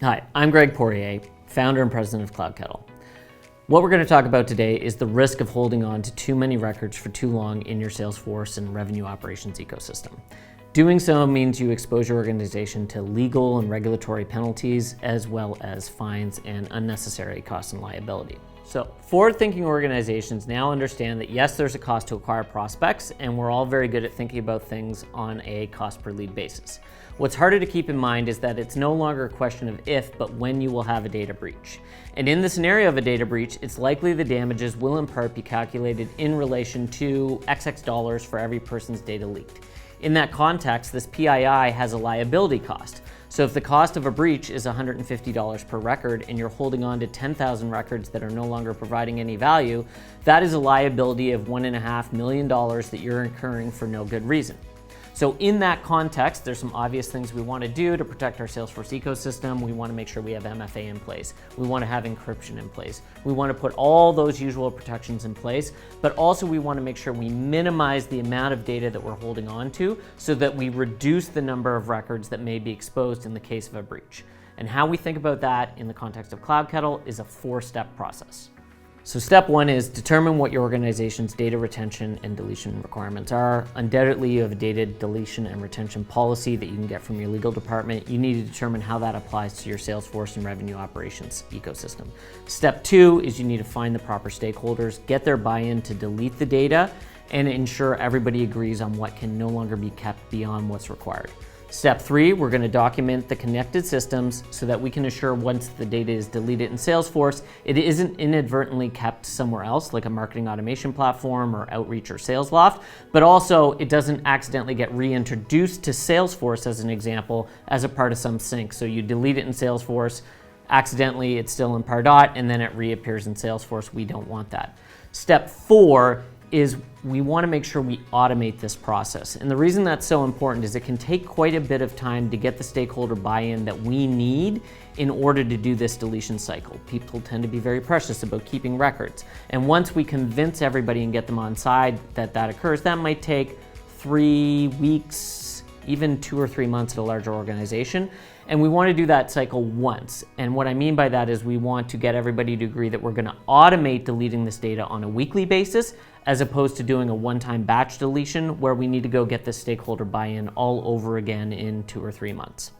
Hi, I'm Greg Poirier, founder and president of CloudKettle. What we're going to talk about today is the risk of holding on to too many records for too long in your Salesforce and revenue operations ecosystem. Doing so means you expose your organization to legal and regulatory penalties, as well as fines and unnecessary costs and liability. So forward-thinking organizations now understand that yes, there's a cost to acquire prospects, and we're all very good at thinking about things on a cost per lead basis. What's harder to keep in mind is that it's no longer a question of if, but when you will have a data breach. And in the scenario of a data breach, it's likely the damages will in part be calculated in relation to XX dollars for every person's data leaked. In that context, this PII has a liability cost. So if the cost of a breach is $150 per record and you're holding on to 10,000 records that are no longer providing any value, that is a liability of $1.5 million that you're incurring for no good reason. So in that context, there's some obvious things we want to do to protect our Salesforce ecosystem. We want to make sure we have MFA in place. We want to have encryption in place. We want to put all those usual protections in place, but also we want to make sure we minimize the amount of data that we're holding on to so that we reduce the number of records that may be exposed in the case of a breach. And how we think about that in the context of CloudKettle is a 4-step process. So step 1 is determine what your organization's data retention and deletion requirements are. Undoubtedly, you have a data deletion and retention policy that you can get from your legal department. You need to determine how that applies to your Salesforce and revenue operations ecosystem. Step 2 is you need to find the proper stakeholders, get their buy-in to delete the data, and ensure everybody agrees on what can no longer be kept beyond what's required. Step 3, we're going to document the connected systems so that we can assure once the data is deleted in Salesforce, it isn't inadvertently kept somewhere else, like a marketing automation platform or Outreach or SalesLoft, but also it doesn't accidentally get reintroduced to Salesforce, as an example, as a part of some sync. So you delete it in Salesforce, accidentally it's still in Pardot, and then it reappears in Salesforce. We don't want that. Step 4 is we want to make sure we automate this process. And the reason that's so important is it can take quite a bit of time to get the stakeholder buy-in that we need in order to do this deletion cycle. People tend to be very precious about keeping records. And once we convince everybody and get them on side that that occurs, that might take 3 weeks, even 2 or 3 months at a larger organization. And we want to do that cycle once. And what I mean by that is we want to get everybody to agree that we're going to automate deleting this data on a weekly basis, as opposed to doing a one-time batch deletion where we need to go get the stakeholder buy-in all over again in 2 or 3 months.